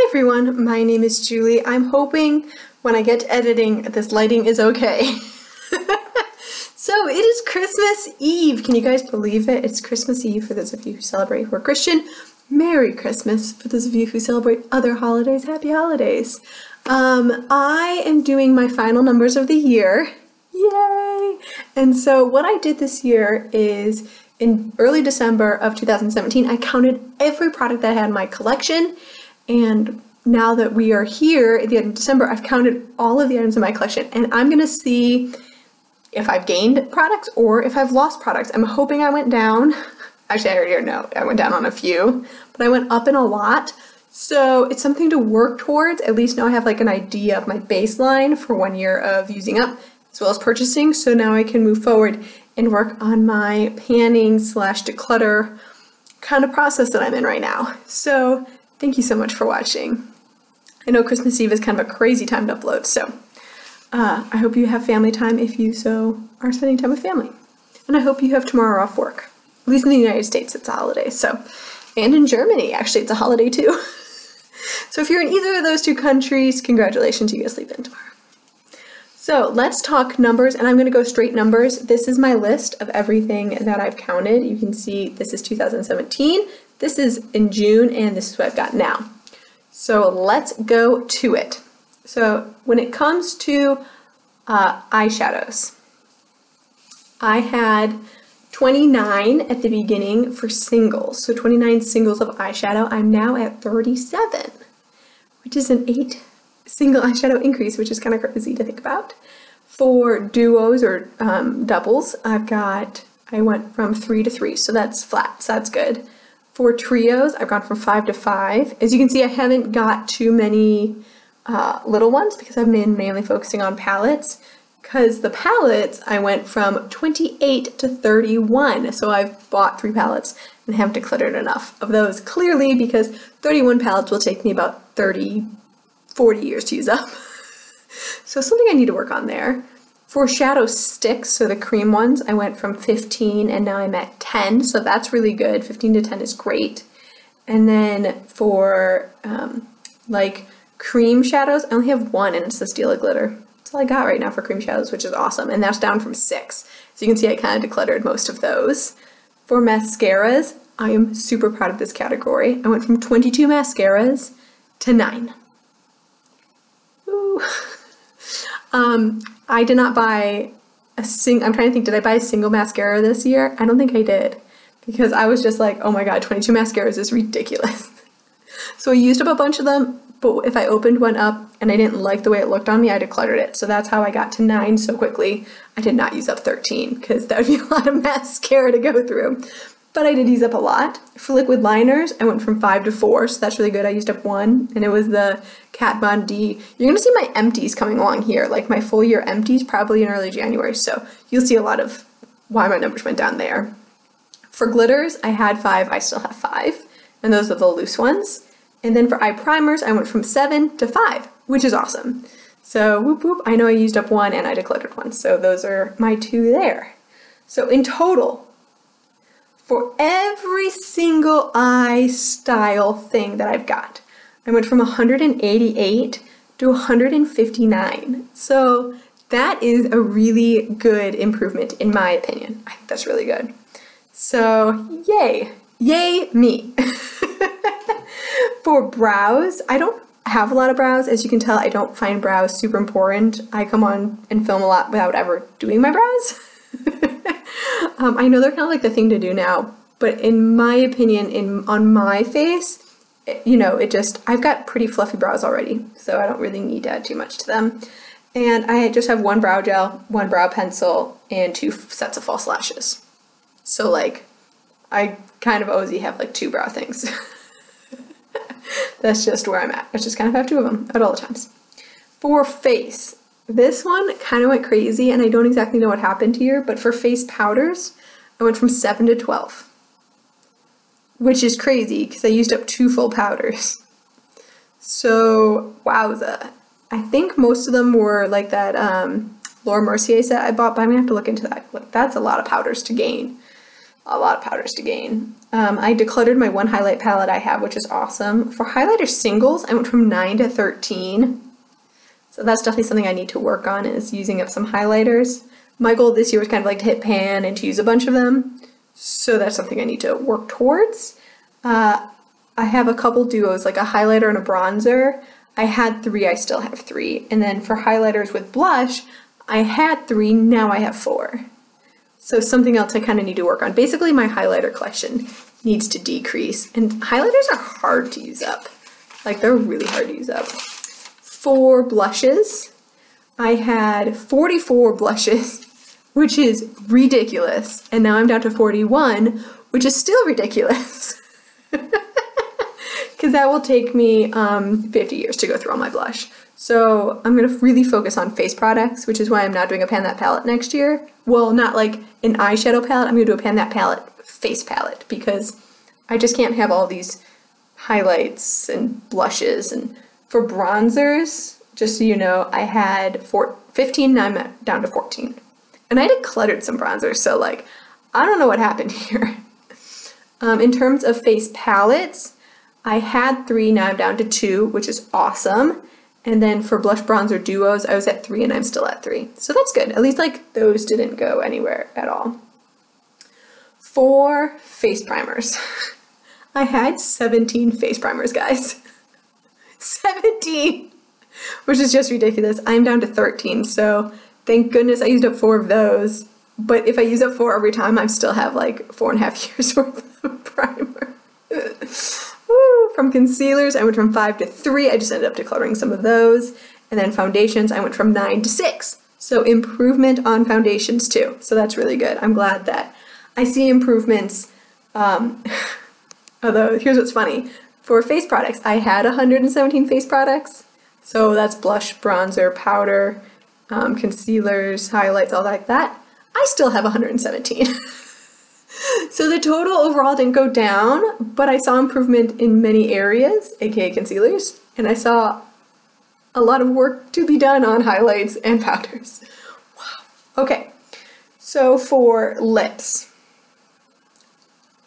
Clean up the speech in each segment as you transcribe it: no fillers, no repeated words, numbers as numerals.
Hi everyone, my name is Julie. I'm hoping when I get to editing this lighting is okay. So it is Christmas Eve. Can you guys believe it? It's Christmas Eve for those of you who celebrate who are Christian. Merry Christmas for those of you who celebrate other holidays. Happy holidays. I am doing my final numbers of the year. Yay! And so what I did this year is in early December of 2017, I counted every product that I had in my collection. And now that we are here at the end of December, I've counted all of the items in my collection, and I'm going to see if I've gained products or if I've lost products. I'm hoping I went down. Actually, I already know I went down on a few, but I went up in a lot. So it's something to work towards. At least now I have like an idea of my baseline for 1 year of using up as well as purchasing. So now I can move forward and work on my panning / declutter kind of process that I'm in right now. So thank you so much for watching. I know Christmas Eve is kind of a crazy time to upload, so I hope you have family time if you so are spending time with family. And I hope you have tomorrow off work. At least in the United States, it's a holiday, so. And in Germany, actually, it's a holiday too. So if you're in either of those two countries, congratulations, you get to sleep in tomorrow. So let's talk numbers, and I'm going to go straight numbers. This is my list of everything that I've counted. You can see this is 2017. This is in June, and this is what I've got now. So let's go to it. So when it comes to eyeshadows, I had 29 at the beginning for singles. So 29 singles of eyeshadow. I'm now at 37, which is an 8 single eyeshadow increase, which is kind of crazy to think about. For duos or doubles, I went from 3 to 3, so that's flat, so that's good. For trios, I've gone from 5 to 5. As you can see, I haven't got too many little ones because I've been mainly focusing on palettes. Because the palettes, I went from 28 to 31. So I've bought 3 palettes and haven't decluttered enough of those, clearly, because 31 palettes will take me about 40 years to use up. So something I need to work on there. For shadow sticks, so the cream ones, I went from 15 and now I'm at 10, so that's really good. 15 to 10 is great. And then for like cream shadows, I only have 1 and it's the Stila glitter. That's all I got right now for cream shadows, which is awesome. And that's down from 6. So you can see I kind of decluttered most of those. For mascaras, I am super proud of this category. I went from 22 mascaras to 9. Ooh. I did not buy I'm trying to think, did I buy a single mascara this year? I don't think I did, because I was just like, oh my god, 22 mascaras is ridiculous. So I used up a bunch of them, but if I opened one up and I didn't like the way it looked on me, I decluttered it. So that's how I got to 9 so quickly. I did not use up 13, because that would be a lot of mascara to go through. But I did use up a lot. For liquid liners, I went from 5 to 4, so that's really good. I used up 1, and it was the Kat Von D. You're going to see my empties coming along here, like my full year empties, probably in early January, so you'll see a lot of why my numbers went down there. For glitters, I had 5, I still have 5, and those are the loose ones. And then for eye primers, I went from 7 to 5, which is awesome. So whoop whoop, I know I used up 1 and I decluttered 1, so those are my 2 there. So in total, for every single eye style thing that I've got, I went from 188 to 159. So that is a really good improvement in my opinion. I think that's really good. So yay, yay me. For brows, I don't have a lot of brows. As you can tell, I don't find brows super important. I come on and film a lot without ever doing my brows. I know they're kind of like the thing to do now, but in my opinion, on my face, you know, I've got pretty fluffy brows already, so I don't really need to add too much to them. And I just have 1 brow gel, 1 brow pencil, and 2 sets of false lashes. So like, I kind of always have like 2 brow things. That's just where I'm at. I just kind of have 2 of them at all times. For face, this one kind of went crazy, and I don't exactly know what happened here, but for face powders, I went from 7 to 12, which is crazy because I used up 2 full powders. So, wowza. I think most of them were like that Laura Mercier set I bought, but I'm going to have to look into that. Like, that's a lot of powders to gain. a lot of powders to gain. I decluttered my one highlight palette I have, which is awesome. For highlighter singles, I went from 9 to 13. So that's definitely something I need to work on, is using up some highlighters. My goal this year was kind of like to hit pan and to use a bunch of them. So that's something I need to work towards. I have a couple duos, like a highlighter and a bronzer. I had 3, I still have 3. And then for highlighters with blush, I had 3, now I have 4. So something else I kind of need to work on. Basically, my highlighter collection needs to decrease. And highlighters are hard to use up. Like, they're really hard to use up. For blushes, I had 44 blushes, which is ridiculous. And now I'm down to 41, which is still ridiculous. Because that will take me 50 years to go through all my blush. So I'm going to really focus on face products, which is why I'm not doing a Pan That palette next year. Well, not like an eyeshadow palette. I'm going to do a Pan That palette face palette, because I just can't have all these highlights and blushes. And for bronzers, just so you know, I had 15, now I'm down to 14. And I decluttered some bronzers, so like, I don't know what happened here. In terms of face palettes, I had 3, now I'm down to 2, which is awesome. And then for blush bronzer duos, I was at 3 and I'm still at 3. So that's good. At least like those didn't go anywhere at all. For face primers, I had 17 face primers, guys. 17, which is just ridiculous. I'm down to 13, so thank goodness I used up 4 of those. But if I use up 4 every time, I still have like 4.5 years worth of primer. Woo. From concealers, I went from 5 to 3. I just ended up decluttering some of those. And then foundations, I went from 9 to 6. So improvement on foundations too. So that's really good. I'm glad that I see improvements. Although, here's what's funny. For face products, I had 117 face products. So that's blush, bronzer, powder, concealers, highlights, all like that. I still have 117. So the total overall didn't go down, but I saw improvement in many areas, aka concealers, and I saw a lot of work to be done on highlights and powders. Wow. Okay, so for lips.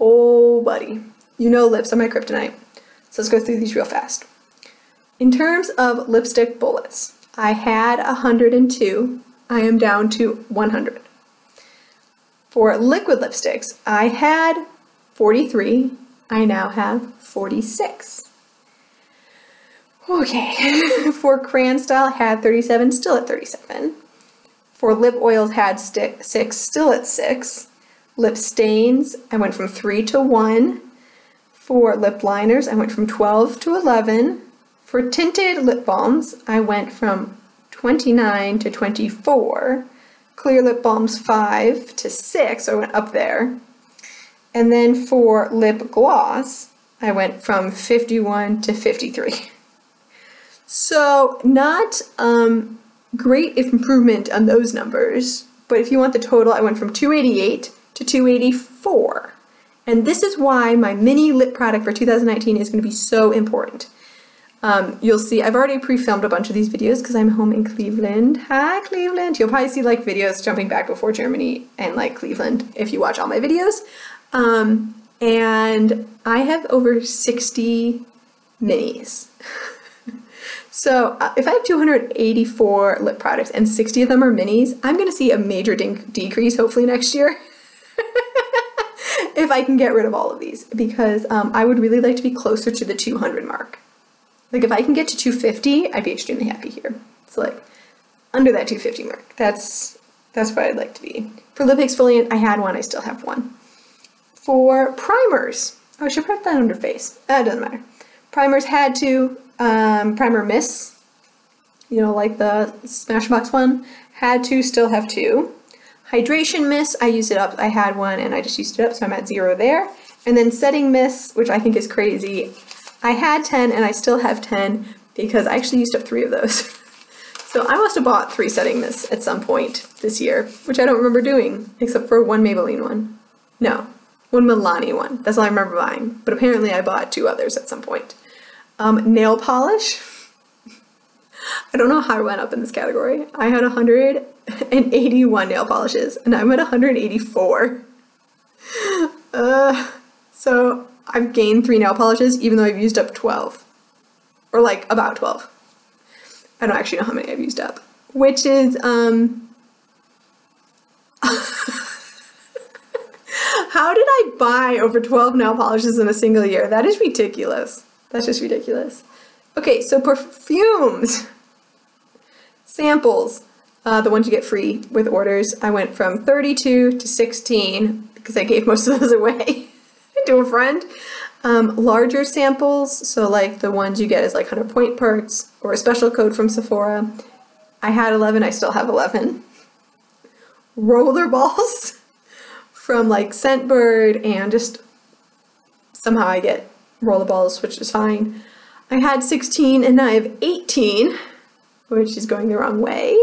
Oh, buddy. You know lips are my kryptonite. So let's go through these real fast. In terms of lipstick bullets, I had 102. I am down to 100. For liquid lipsticks, I had 43. I now have 46. Okay. For crayon style, I had 37, still at 37. For lip oils, had 6, still at 6. Lip stains, I went from 3 to 1. For lip liners, I went from 12 to 11. For tinted lip balms, I went from 29 to 24. Clear lip balms 5 to 6, so I went up there. And then for lip gloss, I went from 51 to 53. So not great improvement on those numbers, but if you want the total, I went from 288 to 284. And this is why my mini lip product for 2019 is going to be so important. You'll see, I've already pre-filmed a bunch of these videos because I'm home in Cleveland. Hi, Cleveland! You'll probably see like videos jumping back before Germany and like Cleveland if you watch all my videos. And I have over 60 minis. So if I have 284 lip products and 60 of them are minis, I'm going to see a major decrease hopefully next year. If I can get rid of all of these, because I would really like to be closer to the 200 mark. Like if I can get to 250, I'd be extremely happy here. So like under that 250 mark, that's what I'd like to be. For lip exfoliant, I had 1, I still have 1. For primers, oh, I should put that under face. That doesn't matter. Primers had 2, primer mist, you know, like the Smashbox one, had 2, still have 2. Hydration mist, I used it up, I had 1 and I just used it up, so I'm at 0 there. And then setting mist, which I think is crazy, I had 10 and I still have 10 because I actually used up 3 of those. So I must have bought 3 setting mists at some point this year, which I don't remember doing, except for 1 Maybelline one. No, 1 Milani one. That's all I remember buying. But apparently I bought 2 others at some point. Nail polish. I don't know how I went up in this category. I had 181 nail polishes and I'm at 184. So I've gained 3 nail polishes even though I've used up 12. Or like about 12. I don't actually know how many I've used up. Which is, how did I buy over 12 nail polishes in a single year? That is ridiculous. That's just ridiculous. Okay, so perfumes. Samples. The ones you get free with orders. I went from 32 to 16 because I gave most of those away to a friend. Larger samples, so like the ones you get as like 100 point perks or a special code from Sephora. I had 11, I still have 11. Roller balls from like Scentbird, and just somehow I get roller balls, which is fine. I had 16 and now I have 18, which is going the wrong way.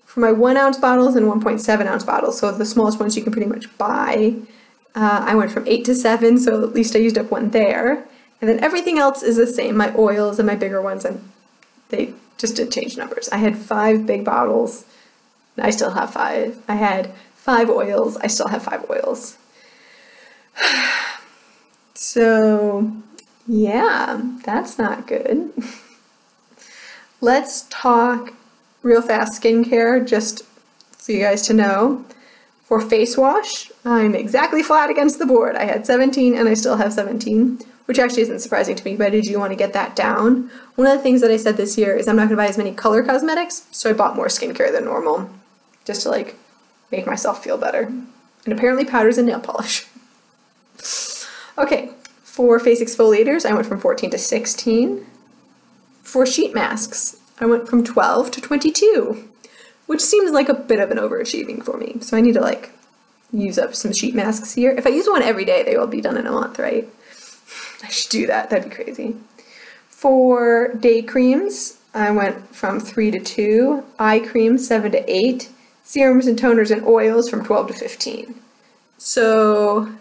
For my 1 ounce bottles and 1.7 ounce bottles, so the smallest ones you can pretty much buy, I went from 8 to 7, so at least I used up 1 there. And then everything else is the same, my oils and my bigger ones, and they just did change numbers. I had 5 big bottles, I still have 5. I had 5 oils, I still have 5 oils. So, yeah, that's not good. Let's talk real fast skincare, just for you guys to know. For face wash, I'm exactly flat against the board. I had 17 and I still have 17, which actually isn't surprising to me, but I do want to get that down. One of the things that I said this year is I'm not going to buy as many color cosmetics, so I bought more skincare than normal, just to like make myself feel better. And apparently powders and nail polish. Okay, for face exfoliators, I went from 14 to 16. For sheet masks, I went from 12 to 22. Which seems like a bit of an overachieving for me. So I need to like use up some sheet masks here. If I use one every day, they will be done in a month, right? I should do that, that'd be crazy. For day creams, I went from 3 to 2, eye cream 7 to 8, serums and toners and oils from 12 to 15. So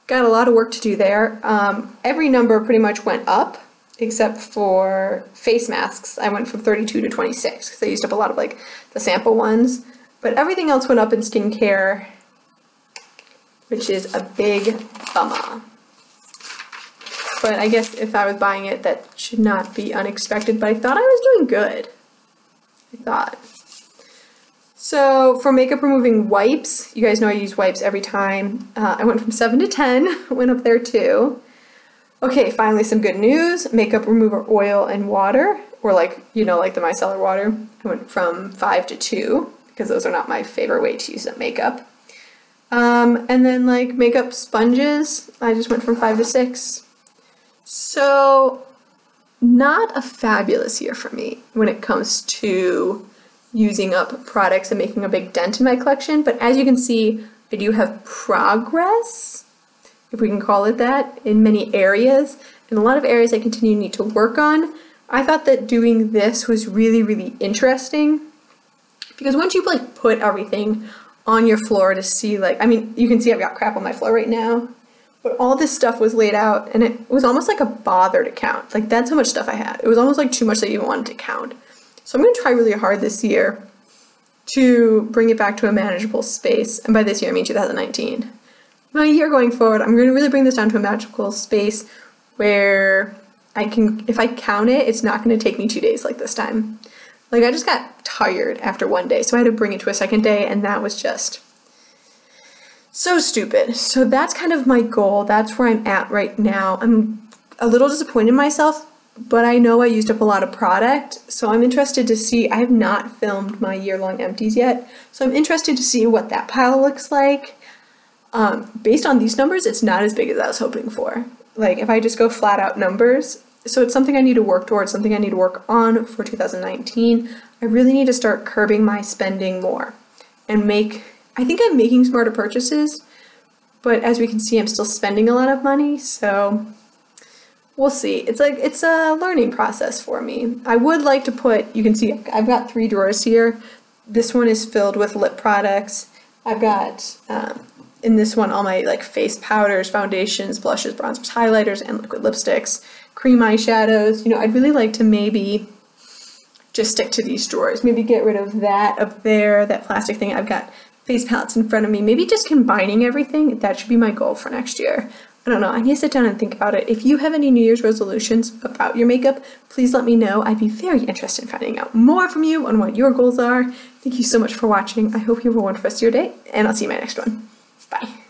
got a lot of work to do there. Every number pretty much went up, except for face masks. I went from 32 to 26 because I used up a lot of like the sample ones, but everything else went up in skincare, which is a big bummer. But I guess if I was buying it, that should not be unexpected, but I thought I was doing good. I thought. So for makeup removing wipes, you guys know I use wipes every time. I went from 7 to 10, went up there too. Okay, finally some good news. Makeup remover oil and water, or like, you know, like the micellar water. I went from 5 to 2, because those are not my favorite way to use up makeup. And then like makeup sponges, I just went from 5 to 6. So not a fabulous year for me when it comes to using up products and making a big dent in my collection, but as you can see, I do have progress, if we can call it that, in many areas. In a lot of areas I continue to need to work on. I thought that doing this was really, really interesting, because once you like put everything on your floor to see, like, I mean, you can see I've got crap on my floor right now, but all this stuff was laid out and it was almost like a bother to count. Like, that's how much stuff I had. It was almost like too much that you wanted to count. So I'm going to try really hard this year to bring it back to a manageable space. And by this year, I mean 2019. My year going forward, I'm going to really bring this down to a manageable space where I can, if I count it, it's not going to take me 2 days like this time. Like, I just got tired after 1 day, so I had to bring it to a second day, and that was just so stupid. So that's kind of my goal. That's where I'm at right now. I'm a little disappointed in myself, but I know I used up a lot of product, so I'm interested to see. I have not filmed my year-long empties yet, so I'm interested to see what that pile looks like. Based on these numbers, it's not as big as I was hoping for. Like, if I just go flat out numbers, so it's something I need to work towards, something I need to work on for 2019. I really need to start curbing my spending more and I think I'm making smarter purchases, but as we can see, I'm still spending a lot of money, so we'll see. It's like, it's a learning process for me. I would like to put, you can see I've got 3 drawers here. This one is filled with lip products. I've got, in this one, all my like face powders, foundations, blushes, bronzers, highlighters, and liquid lipsticks, cream eyeshadows. You know, I'd really like to maybe just stick to these drawers. Maybe get rid of that up there, that plastic thing. I've got face palettes in front of me, maybe just combining everything. That should be my goal for next year. I don't know, I need to sit down and think about it. If you have any New Year's resolutions about your makeup, please let me know. I'd be very interested in finding out more from you on what your goals are. Thank you so much for watching. I hope you have a wonderful rest of your day, and I'll see you in my next one. Bye.